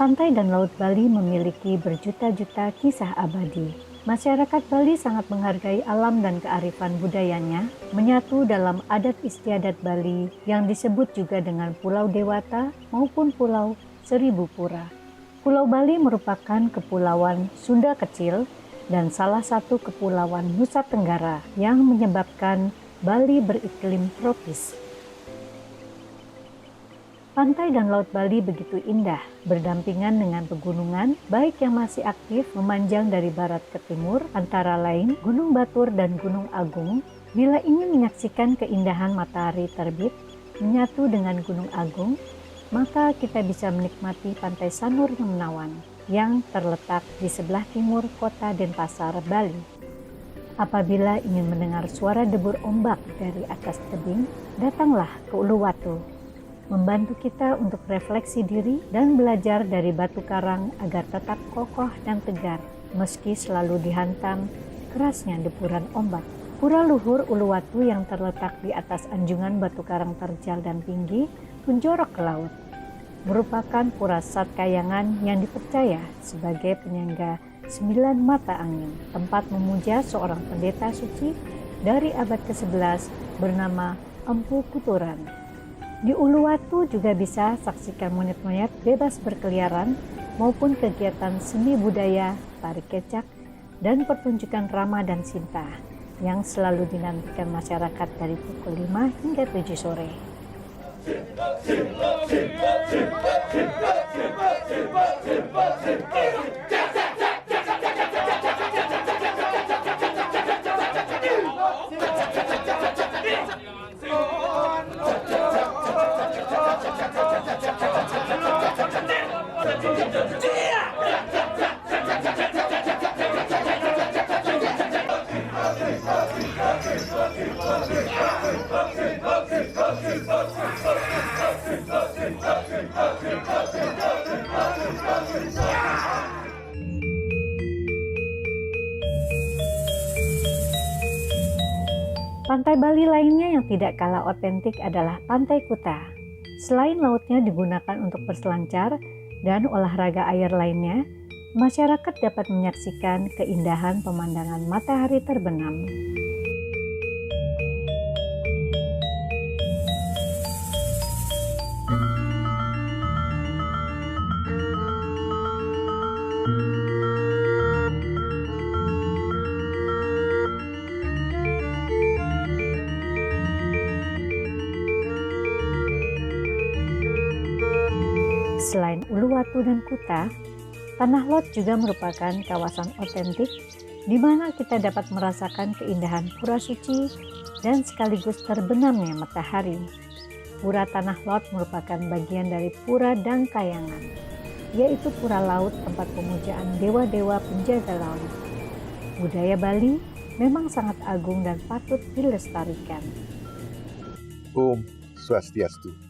Pantai dan Laut Bali memiliki berjuta-juta kisah abadi. Masyarakat Bali sangat menghargai alam dan kearifan budayanya, menyatu dalam adat istiadat Bali yang disebut juga dengan Pulau Dewata maupun Pulau Seribu Pura. Pulau Bali merupakan kepulauan Sunda kecil dan salah satu kepulauan Nusa Tenggara yang menyebabkan Bali beriklim tropis. Pantai dan Laut Bali begitu indah, berdampingan dengan pegunungan, baik yang masih aktif memanjang dari barat ke timur, antara lain Gunung Batur dan Gunung Agung. Bila ingin menyaksikan keindahan matahari terbit, menyatu dengan Gunung Agung, maka kita bisa menikmati Pantai Sanur Menawan, yang terletak di sebelah timur kota Denpasar, Bali. Apabila ingin mendengar suara debur ombak dari atas tebing, datanglah ke Uluwatu, membantu kita untuk refleksi diri dan belajar dari batu karang agar tetap kokoh dan tegar meski selalu dihantam kerasnya deburan ombak. Pura luhur Uluwatu yang terletak di atas anjungan batu karang terjal dan tinggi menjorok ke laut merupakan pura Satkayangan yang dipercaya sebagai penyangga 9 mata angin, tempat memuja seorang pendeta suci dari abad ke-11 bernama Empu Kuturan. Di Uluwatu juga bisa saksikan monyet-monyet bebas berkeliaran maupun kegiatan seni budaya, tari kecak, dan pertunjukan Rama dan Sinta yang selalu dinantikan masyarakat dari pukul 5 hingga 7 sore. Pantai Bali lainnya yang tidak kalah otentik adalah Pantai Kuta. Selain lautnya digunakan untuk berselancar dan olahraga air lainnya, masyarakat dapat menyaksikan keindahan pemandangan matahari terbenam. Selain Uluwatu dan Kuta, Tanah Lot juga merupakan kawasan otentik di mana kita dapat merasakan keindahan Pura Suci dan sekaligus terbenamnya matahari. Pura Tanah Lot merupakan bagian dari Pura Dangkayangan, yaitu pura laut tempat pemujaan dewa-dewa penjaga laut. Budaya Bali memang sangat agung dan patut dilestarikan. Om Swastiastu.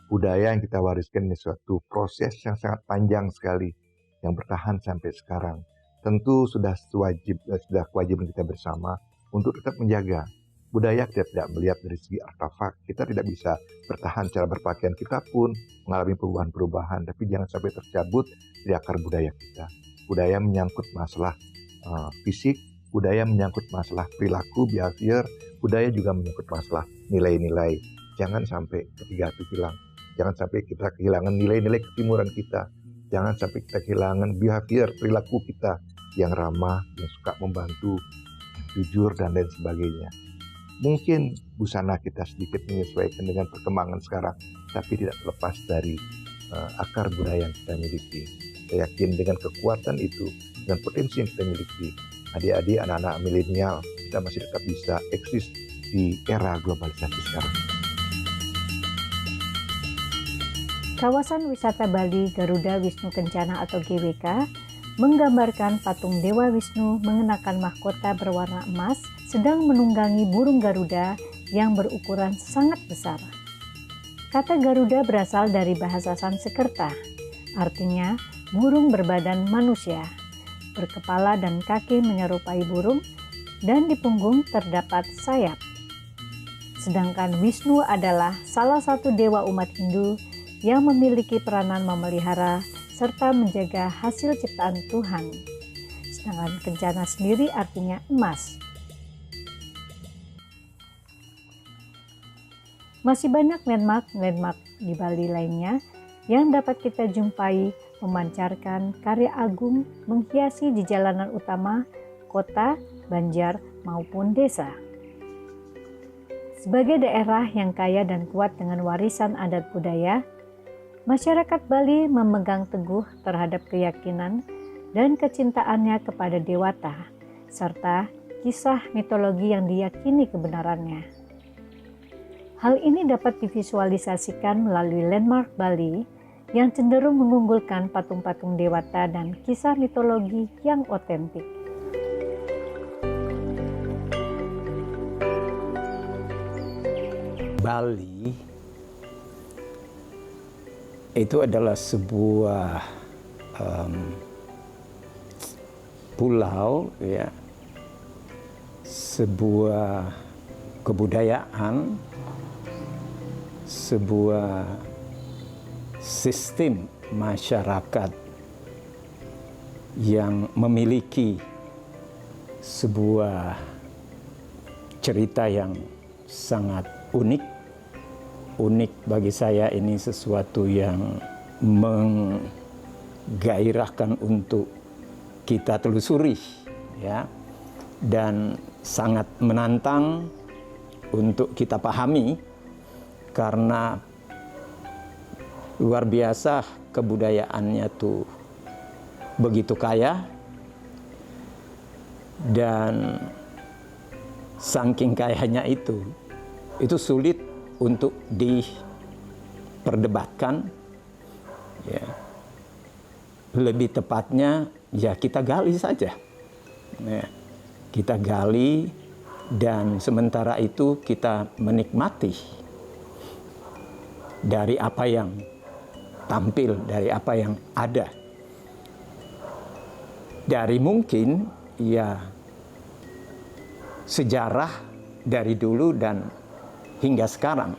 Budaya yang kita wariskan ini suatu proses yang sangat panjang sekali, yang bertahan sampai sekarang. Tentu sudah kewajiban kita bersama untuk tetap menjaga. Budaya kita tidak melihat dari segi artefak, kita tidak bisa bertahan cara berpakaian kita pun mengalami perubahan-perubahan, tapi jangan sampai tercabut di akar budaya kita. Budaya menyangkut masalah fisik, budaya menyangkut masalah perilaku, behavior, budaya juga menyangkut masalah nilai-nilai. Jangan sampai ketiga itu hilang. Jangan sampai kita kehilangan nilai-nilai ketimuran kita. Jangan sampai kita kehilangan behavior, perilaku kita yang ramah, yang suka membantu, jujur, dan lain sebagainya. Mungkin busana kita sedikit menyesuaikan dengan perkembangan sekarang, tapi tidak terlepas dari akar budaya yang kita miliki. Saya yakin dengan kekuatan itu dan potensi yang kita miliki, adik-adik, anak-anak milenial, kita masih tetap bisa eksis di era globalisasi sekarang. Kawasan wisata Bali Garuda Wisnu Kencana atau GWK menggambarkan patung Dewa Wisnu mengenakan mahkota berwarna emas sedang menunggangi burung Garuda yang berukuran sangat besar. Kata Garuda berasal dari bahasa Sanskerta, artinya burung berbadan manusia, berkepala dan kaki menyerupai burung, dan di punggung terdapat sayap. Sedangkan Wisnu adalah salah satu dewa umat Hindu yang memiliki peranan memelihara serta menjaga hasil ciptaan Tuhan. Sedangkan kencana sendiri artinya emas. Masih banyak landmark di Bali lainnya yang dapat kita jumpai memancarkan karya agung menghiasi di jalanan utama, kota, banjar, maupun desa. Sebagai daerah yang kaya dan kuat dengan warisan adat budaya, masyarakat Bali memegang teguh terhadap keyakinan dan kecintaannya kepada dewata, serta kisah mitologi yang diyakini kebenarannya. Hal ini dapat divisualisasikan melalui landmark Bali yang cenderung mengunggulkan patung-patung dewata dan kisah mitologi yang otentik. Bali itu adalah sebuah pulau, ya, sebuah kebudayaan, sebuah sistem masyarakat yang memiliki sebuah cerita yang sangat unik. Unik bagi saya ini sesuatu yang menggairahkan untuk kita telusuri, ya, dan sangat menantang untuk kita pahami karena luar biasa kebudayaannya tuh begitu kaya dan saking kayanya itu sulit untuk diperdebatkan, ya. Lebih tepatnya ya kita gali saja, ya. Kita gali dan sementara itu kita menikmati dari apa yang tampil, dari apa yang ada, dari mungkin ya sejarah dari dulu dan hingga sekarang.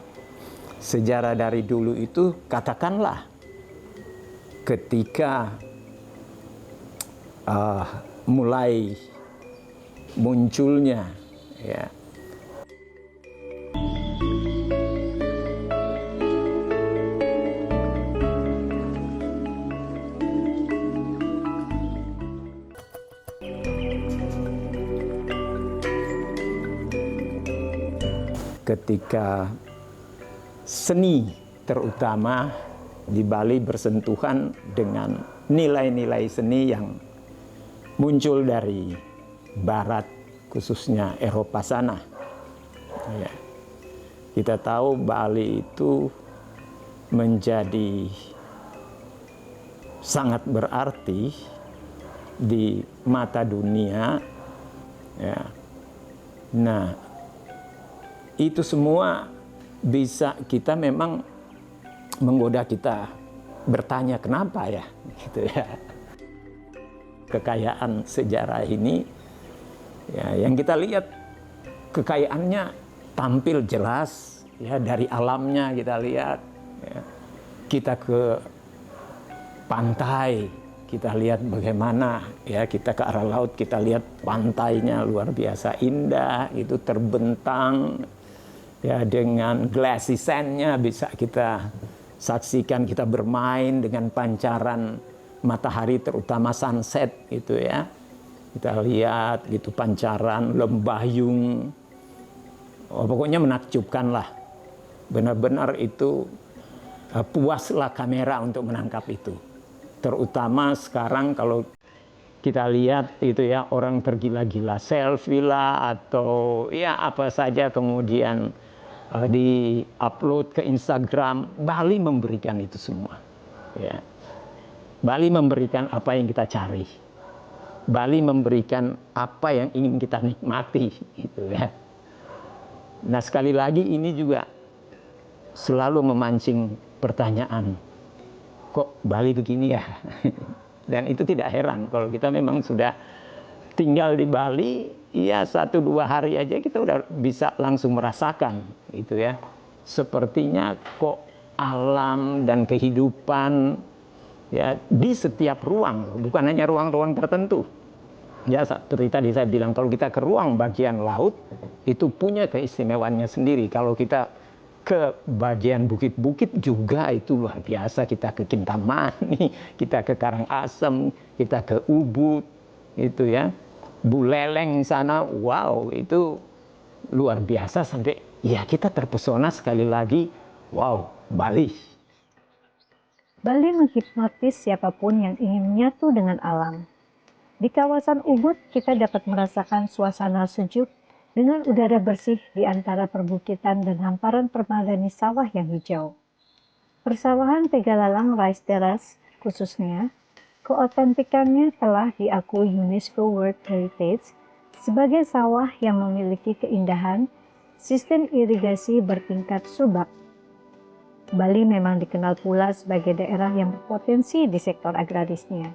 Sejarah dari dulu itu katakanlah ketika mulai munculnya, ya, ketika seni terutama di Bali bersentuhan dengan nilai-nilai seni yang muncul dari barat, khususnya Eropa sana. Ya. Kita tahu Bali itu menjadi sangat berarti di mata dunia. Ya. Nah, itu semua bisa kita memang menggoda kita bertanya kenapa ya, gitu ya. Kekayaan sejarah ini, ya, yang kita lihat kekayaannya tampil jelas, ya, dari alamnya kita lihat, ya. Kita ke pantai, kita lihat bagaimana, ya, kita ke arah laut, kita lihat pantainya luar biasa indah, itu terbentang, ya, dengan glassy sand-nya bisa kita saksikan, kita bermain dengan pancaran matahari terutama sunset itu, ya. Kita lihat gitu pancaran Lembayung. Oh, pokoknya menakjubkan lah. Benar-benar itu puaslah kamera untuk menangkap itu. Terutama sekarang kalau kita lihat itu, ya, orang tergila-gila selfie lah atau ya apa saja kemudian di-upload ke Instagram. Bali memberikan itu semua, ya. Bali memberikan apa yang kita cari. Bali memberikan apa yang ingin kita nikmati, gitu, ya. Nah, sekali lagi ini juga selalu memancing pertanyaan, kok Bali begini ya? Dan itu tidak heran kalau kita memang sudah tinggal di Bali, ya 1-2 hari aja kita udah bisa langsung merasakan, gitu, ya. Sepertinya kok alam dan kehidupan ya di setiap ruang, bukan hanya ruang-ruang tertentu. Ya, seperti tadi saya bilang, kalau kita ke ruang bagian laut itu punya keistimewaannya sendiri. Kalau kita ke bagian bukit-bukit juga itu luar biasa. Kita ke Kintamani, kita ke Karangasem, kita ke Ubud, itu ya, Buleleng sana, wow, itu luar biasa. Sampai ya kita terpesona sekali lagi, wow, Bali. Bali menghipnotis siapapun yang ingin menyatu dengan alam. Di kawasan Ubud, kita dapat merasakan suasana sejuk dengan udara bersih di antara perbukitan dan hamparan permadani sawah yang hijau. Persawahan Tegalalang Rice Terrace khususnya, keotentikannya telah diakui UNESCO World Heritage sebagai sawah yang memiliki keindahan sistem irigasi bertingkat subak. Bali memang dikenal pula sebagai daerah yang berpotensi di sektor agrarisnya.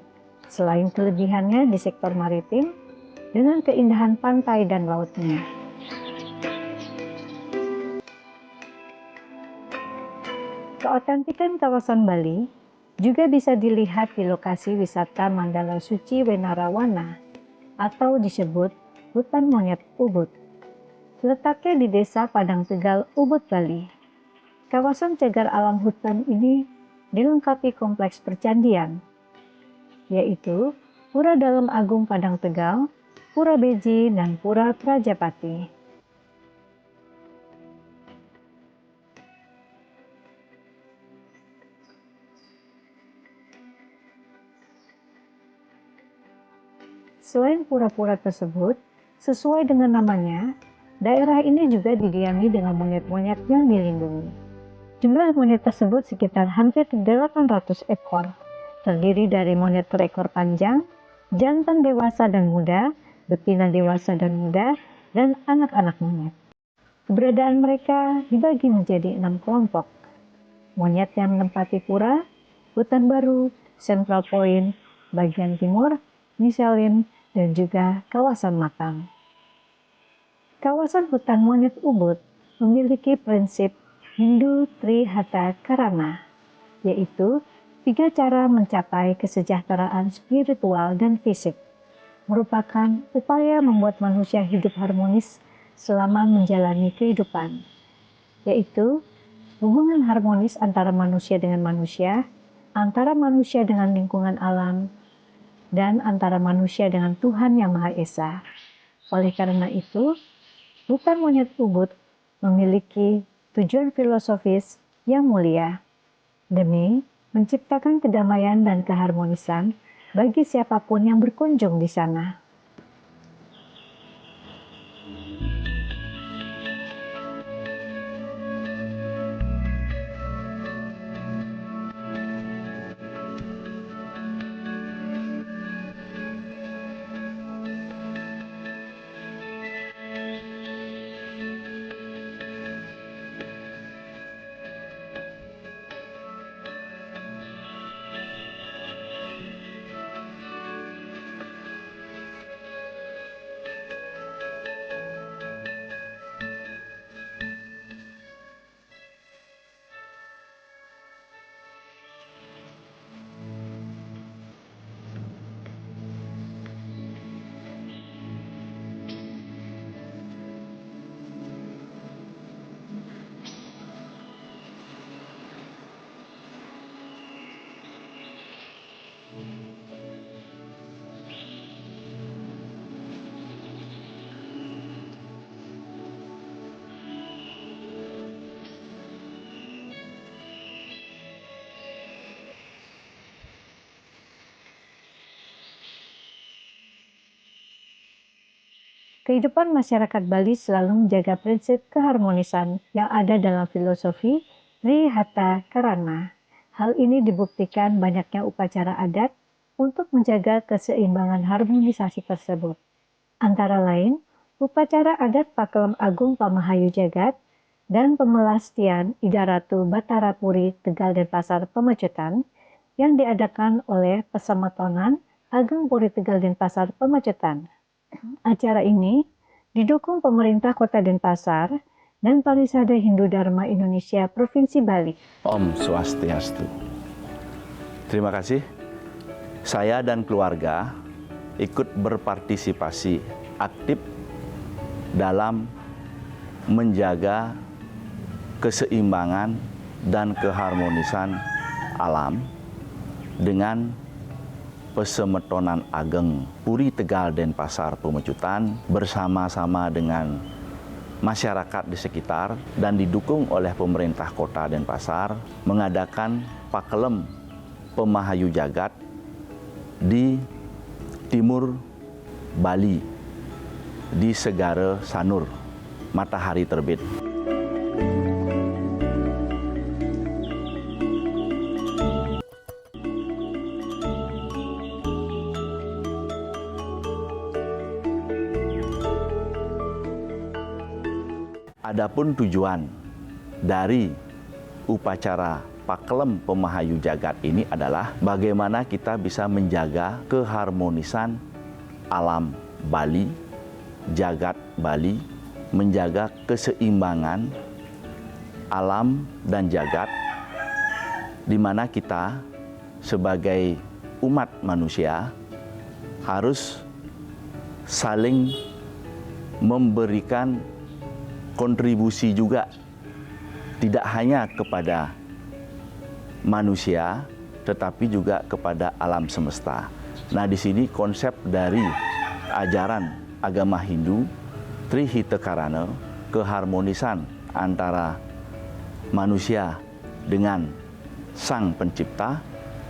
Selain kelebihannya di sektor maritim, dengan keindahan pantai dan lautnya. Keotentikan kawasan Bali juga bisa dilihat di lokasi wisata Mandala Suci Wenarawana atau disebut Hutan Monyet Ubud. Letaknya di Desa Padang Tegal, Ubud, Bali. Kawasan cagar alam hutan ini dilengkapi kompleks percandian, yaitu Pura Dalem Agung Padang Tegal, Pura Beji, dan Pura Prajapati. Selain pura-pura tersebut, sesuai dengan namanya, daerah ini juga didiami dengan monyet-monyet yang dilindungi. Jumlah monyet tersebut sekitar hampir 800 ekor. Terdiri dari monyet berekor panjang, jantan dewasa dan muda, betina dewasa dan muda, dan anak-anak monyet. Keberadaan mereka dibagi menjadi 6 kelompok. Monyet yang menempati pura, Hutan Baru, Central Point, bagian timur, Michelin, dan juga kawasan Matang. Kawasan hutan monyet Ubud memiliki prinsip Hindu Trihatha Karana, yaitu 3 cara mencapai kesejahteraan spiritual dan fisik, merupakan upaya membuat manusia hidup harmonis selama menjalani kehidupan, yaitu hubungan harmonis antara manusia dengan manusia, antara manusia dengan lingkungan alam, dan antara manusia dengan Tuhan Yang Maha Esa. Oleh karena itu, Hutan Monyet Ubud memiliki tujuan filosofis yang mulia, demi menciptakan kedamaian dan keharmonisan bagi siapapun yang berkunjung di sana. Kehidupan masyarakat Bali selalu menjaga prinsip keharmonisan yang ada dalam filosofi Trihatha Karana. Hal ini dibuktikan banyaknya upacara adat untuk menjaga keseimbangan harmonisasi tersebut. Antara lain, upacara adat Pakelem Agung Pamahayu Jagat dan Pemelastian Ida Ratu Batara Puri Tegal Denpasar Pemecutan yang diadakan oleh Pesemetonan Ageng Puri Tegal Denpasar Pemecutan. Acara ini didukung pemerintah Kota Denpasar dan Palisade Hindu Dharma Indonesia Provinsi Bali. Om Swastiastu. Terima kasih. Saya dan keluarga ikut berpartisipasi aktif dalam menjaga keseimbangan dan keharmonisan alam dengan Pesemetonan Ageng Puri Tegal Denpasar Pemecutan bersama-sama dengan masyarakat di sekitar dan didukung oleh pemerintah kota Denpasar mengadakan Pakelem Pemahayu Jagat di timur Bali di Segara Sanur, matahari terbit. Adapun tujuan dari upacara Pakelem Pemahayu Jagat ini adalah bagaimana kita bisa menjaga keharmonisan alam Bali, jagat Bali, menjaga keseimbangan alam dan jagat, di mana kita sebagai umat manusia harus saling memberikan kontribusi juga, tidak hanya kepada manusia, tetapi juga kepada alam semesta. Nah, di sini konsep dari ajaran agama Hindu, Trihita Karana, keharmonisan antara manusia dengan Sang Pencipta,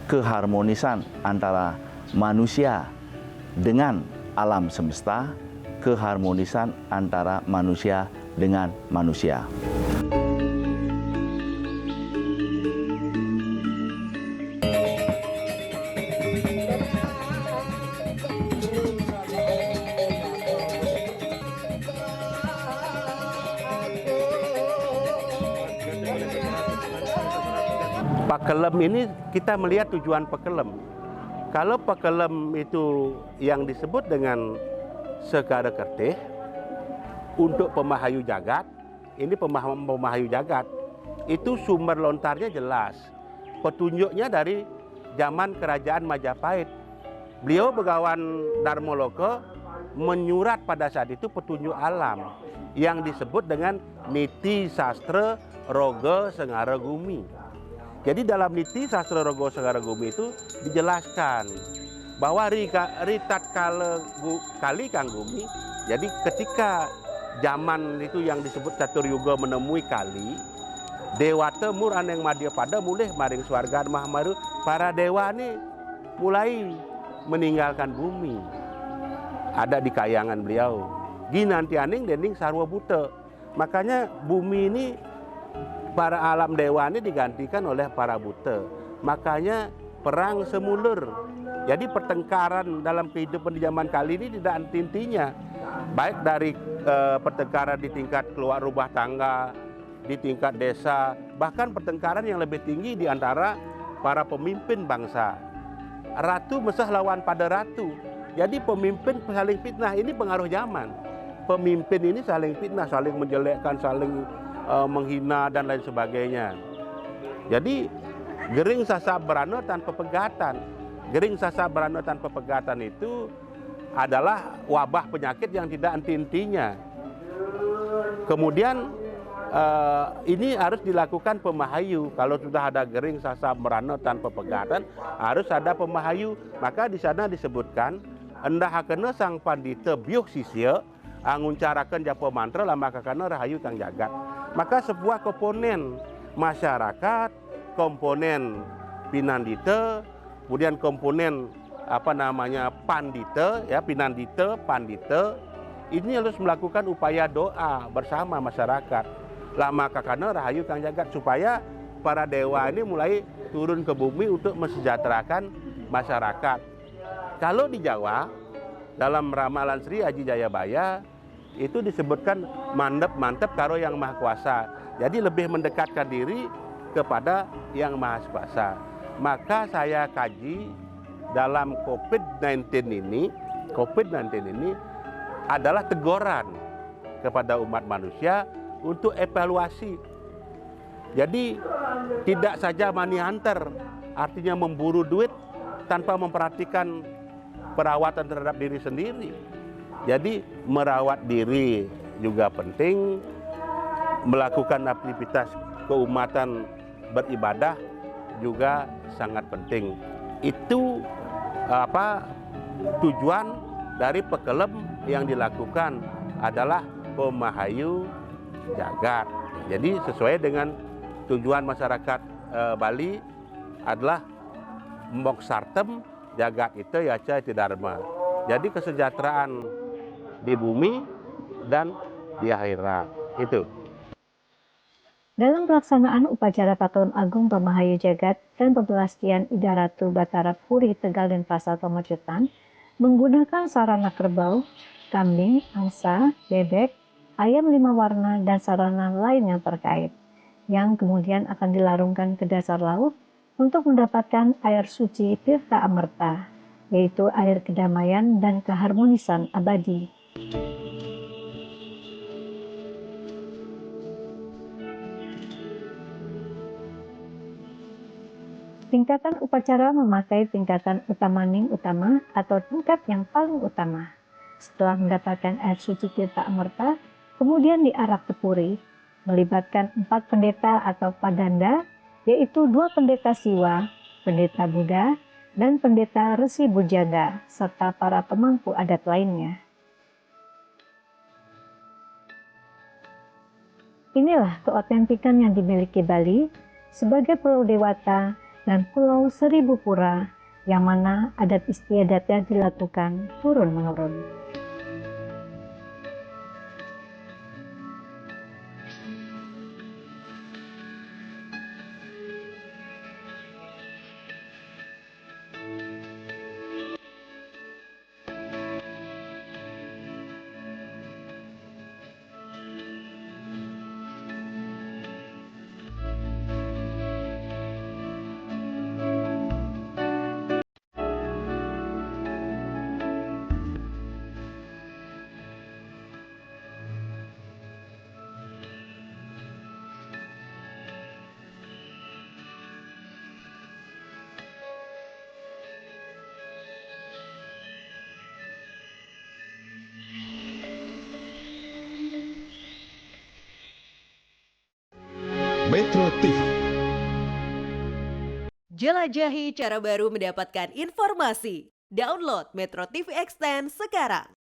keharmonisan antara manusia dengan alam semesta, keharmonisan antara manusia dengan manusia. Pakelem ini kita melihat tujuan Pakelem. Kalau Pakelem itu yang disebut dengan Segara Kertih untuk pemahayu jagat, ini pemahaman pemahayu jagat, itu sumber lontarnya jelas. Petunjuknya dari zaman kerajaan Majapahit. Beliau Begawan Darmoloka menyurat pada saat itu petunjuk alam yang disebut dengan Niti Sastra Roga Sengara Gumi. Jadi dalam Niti Sastra Roga Sengara Gumi itu dijelaskan bahwa ritat kali kang gumi. Jadi ketika zaman itu yang disebut Catur Yuga menemui kali, Dewata mur aneng madya pada mulih maring swarga mahamaru, para dewa ini mulai meninggalkan bumi. Ada di kayangan beliau. Ginanti aning dening sarwa buta. Makanya bumi ini para alam dewa ini digantikan oleh para buta. Makanya perang semulur. Jadi pertengkaran dalam kehidupan di zaman kali ini tidak henti-hentinya. Baik dari pertengkaran di tingkat keluar rumah tangga, di tingkat desa, bahkan pertengkaran yang lebih tinggi di antara para pemimpin bangsa. Ratu mesah lawan pada ratu. Jadi pemimpin saling fitnah, ini pengaruh zaman. Pemimpin ini saling fitnah, saling menjelekkan, saling menghina dan lain sebagainya. Jadi gering sasa berana tanpa pegatan. Gering sasa berana tanpa pegatan itu adalah wabah penyakit yang tidak henti-hentinya. Kemudian ini harus dilakukan pemahayu. Kalau sudah ada gering sasa merana tanpa pegatan, harus ada pemahayu. Maka di sana disebutkan, endah hakena sang pandita biuh sisya, nguncarakan japa mantra lama kakana rahayu kang jagat. Maka sebuah komponen masyarakat, komponen pinandita, kemudian komponen pandita, ya, pinandita, pandita, ini harus melakukan upaya doa bersama masyarakat. Lama kakana rahayu kang jagat, supaya para dewa ini mulai turun ke bumi untuk mensejahterakan masyarakat. Kalau di Jawa, dalam ramalan Sri Aji Jayabaya, itu disebutkan mantep karo yang maha kuasa. Jadi lebih mendekatkan diri kepada yang maha kuasa. Maka saya kaji dalam COVID-19 ini adalah teguran kepada umat manusia untuk evaluasi. Jadi tidak saja money hunter, artinya memburu duit tanpa memperhatikan perawatan terhadap diri sendiri. Jadi merawat diri juga penting, melakukan aktivitas keumatan beribadah juga sangat penting. Itu tujuan dari pekelem yang dilakukan adalah pemahayu jagat. Jadi sesuai dengan tujuan masyarakat Bali adalah moksartem jagat itu yaca iti dharma. Jadi kesejahteraan di bumi dan di akhirat itu. Dalam pelaksanaan upacara Pakelem Agung Pemahayu Jagat dan pembelastian Ida Ratu Batara Puri Tegal dan Pasar Pemocetan menggunakan sarana kerbau, kambing, angsa, bebek, ayam 5 warna, dan sarana lain yang terkait, yang kemudian akan dilarungkan ke dasar laut untuk mendapatkan air suci Tirta Amerta, yaitu air kedamaian dan keharmonisan abadi. Tingkatan upacara memakai tingkatan utamaning utama atau tingkat yang paling utama. Setelah mendapatkan air suci Tirta Amerta, kemudian diarak ke puri, melibatkan 4 pendeta atau padanda, yaitu 2 pendeta Siwa, pendeta Buddha, dan pendeta Resi Bujaga, serta para pemangku adat lainnya. Inilah keotentikan yang dimiliki Bali sebagai pulau dewata dan pulau 1000 pura, yang mana adat istiadatnya dilakukan turun-menurun. Metro TV. Jelajahi cara baru mendapatkan informasi. Download Metro TV Extend sekarang.